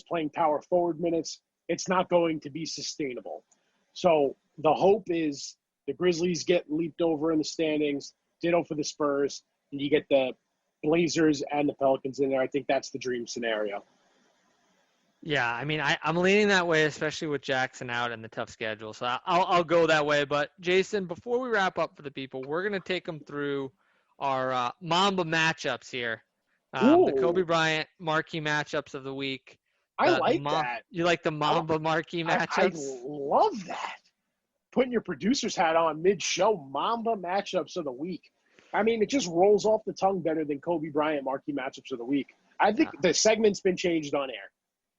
playing power forward minutes, it's not going to be sustainable. So the hope is the Grizzlies get leaped over in the standings, ditto for the Spurs, and you get the Blazers and the Pelicans in there. I think that's the dream scenario. Yeah, I mean, I'm leaning that way, especially with Jackson out and the tough schedule. So I'll go that way. But, Jason, before we wrap up for the people, we're going to take them through our Mamba matchups here. The Kobe Bryant marquee matchups of the week. I like that. You like the Mamba marquee matchups? I love that. Putting your producer's hat on mid-show, Mamba matchups of the week. I mean, it just rolls off the tongue better than Kobe Bryant marquee matchups of the week. I think the segment's been changed on air.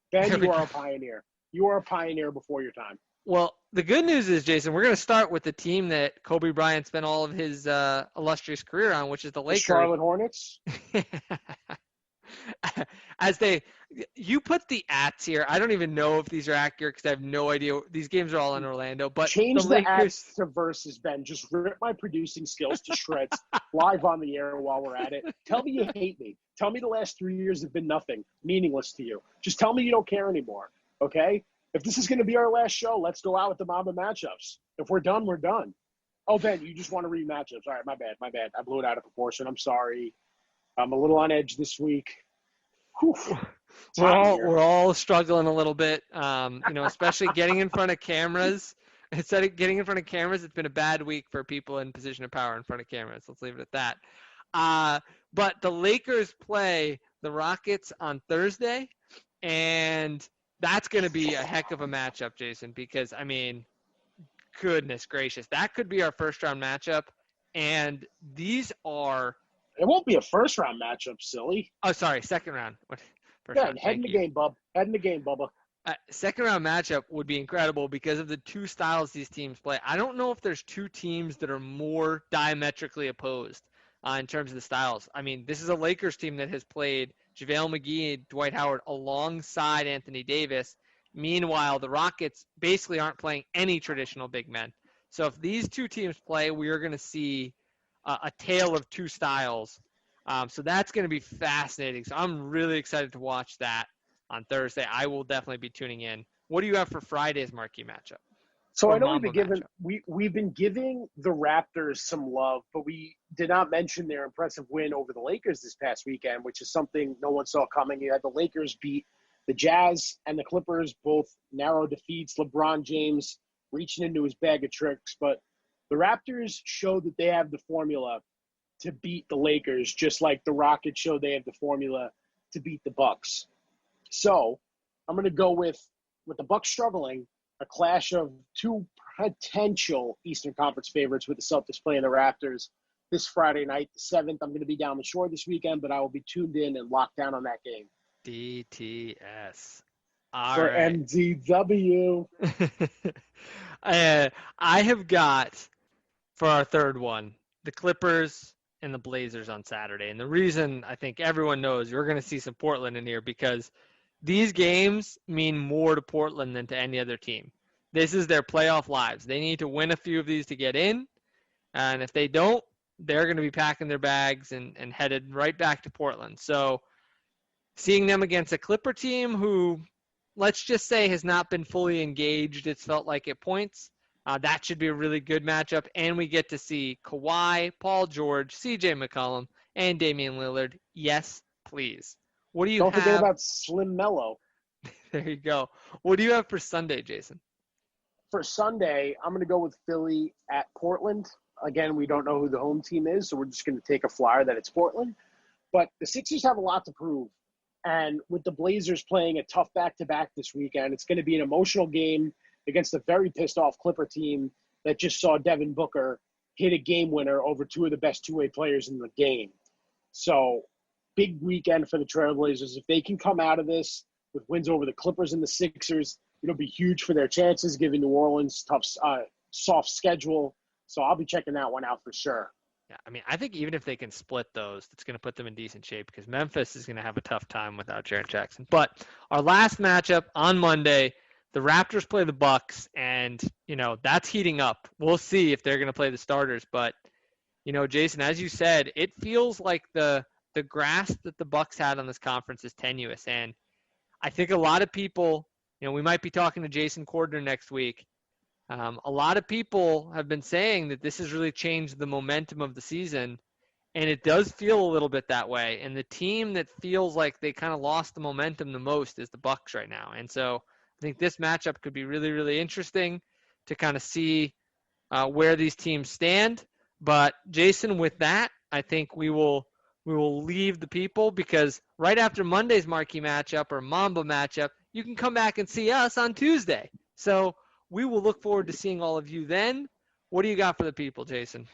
Ben, you are a pioneer. You are a pioneer before your time. Well, the good news is, Jason, we're going to start with the team that Kobe Bryant spent all of his illustrious career on, which is the Lakers. The Charlotte Hornets? You put the ats here. I don't even know if these are accurate because I have no idea. These games are all in Orlando. But change the ats to versus, Ben. Just rip my producing skills to shreds live on the air while we're at it. Tell me you hate me. Tell me the last 3 years have been nothing, meaningless to you. Just tell me you don't care anymore, okay? If this is going to be our last show, let's go out with the Mamba matchups. If we're done, we're done. Oh, Ben, you just want to read matchups. All right, my bad. I blew it out of proportion. I'm sorry. I'm a little on edge this week. We're all struggling a little bit, especially getting in front of cameras. Instead of getting in front of cameras, it's been a bad week for people in position of power in front of cameras. Let's leave it at that. But the Lakers play the Rockets on Thursday, and that's going to be a heck of a matchup, Jason, because, I mean, goodness gracious, that could be our first-round matchup, and these are – It won't be a first-round matchup, silly. Oh, sorry, second round. Head in the game, bub. Head in the game, Bubba. Second-round matchup would be incredible because of the two styles these teams play. I don't know if there's two teams that are more diametrically opposed in terms of the styles. I mean, this is a Lakers team that has played JaVale McGee and Dwight Howard alongside Anthony Davis. Meanwhile, the Rockets basically aren't playing any traditional big men. So if these two teams play, we are going to see a tale of two styles. So that's going to be fascinating. So I'm really excited to watch that on Thursday. I will definitely be tuning in. What do you have for Friday's marquee matchup? So I know we've been giving the Raptors some love, but we did not mention their impressive win over the Lakers this past weekend, which is something no one saw coming. You had the Lakers beat the Jazz and the Clippers, both narrow defeats. LeBron James reaching into his bag of tricks, but the Raptors showed that they have the formula to beat the Lakers, just like the Rockets showed they have the formula to beat the Bucks. So I'm going to go with the Bucks struggling, a clash of two potential Eastern Conference favorites with the Celtics playing the Raptors this Friday night, the 7th. I'm going to be down the shore this weekend, but I will be tuned in and locked down on that game. DTS. For right. MDW. I have got, for our third one, the Clippers and the Blazers on Saturday. And the reason I think everyone knows you're going to see some Portland in here because these games mean more to Portland than to any other team. This is their playoff lives. They need to win a few of these to get in. And if they don't, they're going to be packing their bags and headed right back to Portland. So seeing them against a Clipper team who, let's just say, has not been fully engaged, it's felt like at points, that should be a really good matchup. And we get to see Kawhi, Paul George, CJ McCollum, and Damian Lillard. Yes, please. What do you have? Don't forget about Slim Mello. There you go. What do you have for Sunday, Jason? For Sunday, I'm going to go with Philly at Portland. Again, we don't know who the home team is, so we're just going to take a flyer that it's Portland. But the Sixers have a lot to prove. And with the Blazers playing a tough back-to-back this weekend, it's going to be an emotional game against a very pissed-off Clipper team that just saw Devin Booker hit a game winner over two of the best two-way players in the game. So big weekend for the Trailblazers. If they can come out of this with wins over the Clippers and the Sixers, it'll be huge for their chances, given New Orleans' tough, soft schedule. So I'll be checking that one out for sure. Yeah, I mean, I think even if they can split those, it's going to put them in decent shape because Memphis is going to have a tough time without Jaren Jackson. But our last matchup on Monday, the Raptors play the Bucks, and, that's heating up. We'll see if they're going to play the starters. But, Jason, as you said, it feels like the grass that the Bucks had on this conference is tenuous. And I think a lot of people, we might be talking to Jason Cordner next week. A lot of people have been saying that this has really changed the momentum of the season, and it does feel a little bit that way. And the team that feels like they kind of lost the momentum the most is the Bucks right now. And so I think this matchup could be really, really interesting to kind of see where these teams stand. But Jason, with that, I think we will leave the people, because right after Monday's marquee matchup or Mamba matchup, you can come back and see us on Tuesday. So we will look forward to seeing all of you then. What do you got for the people, Jason?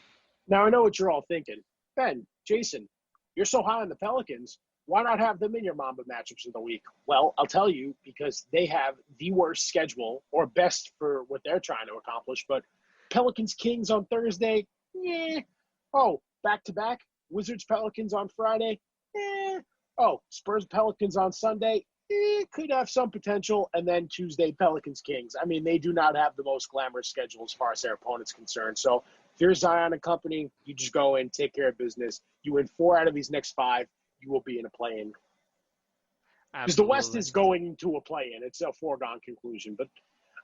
Now, I know what you're all thinking. Ben, Jason, you're so high on the Pelicans. Why not have them in your Mamba matchups of the week? Well, I'll tell you, because they have the worst schedule, or best for what they're trying to accomplish. But Pelicans Kings on Thursday, Oh, back-to-back, Wizards Pelicans on Friday, Oh, Spurs Pelicans on Sunday, could have some potential. And then Tuesday, Pelicans Kings. I mean, they do not have the most glamorous schedule as far as their opponent's concerned. So if you're Zion and company, you just go in, take care of business. You win 4 out of these next 5, you will be in a play-in. Because the West is going to a play-in. It's a foregone conclusion. But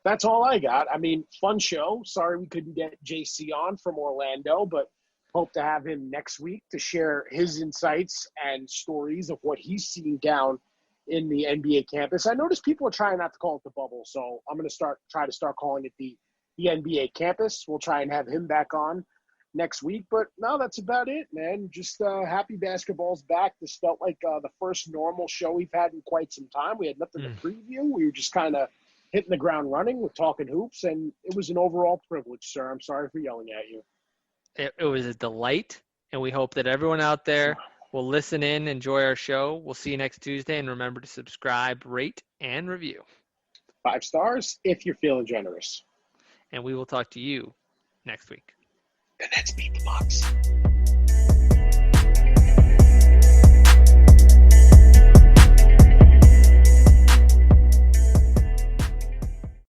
that's all I got. I mean, fun show. Sorry we couldn't get JC on from Orlando, but hope to have him next week to share his insights and stories of what he's seeing down in the NBA campus. I noticed people are trying not to call it the bubble, so I'm going to try to start calling it the NBA campus. We'll try and have him back on next week. But no, that's about it, man. Just happy basketball's back. This felt like the first normal show we've had in quite some time. We had nothing to preview. We were just kind of hitting the ground running with talking hoops, and it was an overall privilege, sir. I'm sorry for yelling at you. It was a delight, and we hope that everyone out there will listen in, enjoy our show. We'll see you next Tuesday, and remember to subscribe, rate, and review. 5 stars if you're feeling generous. And we will talk to you next week. The Nets beat the Bucks.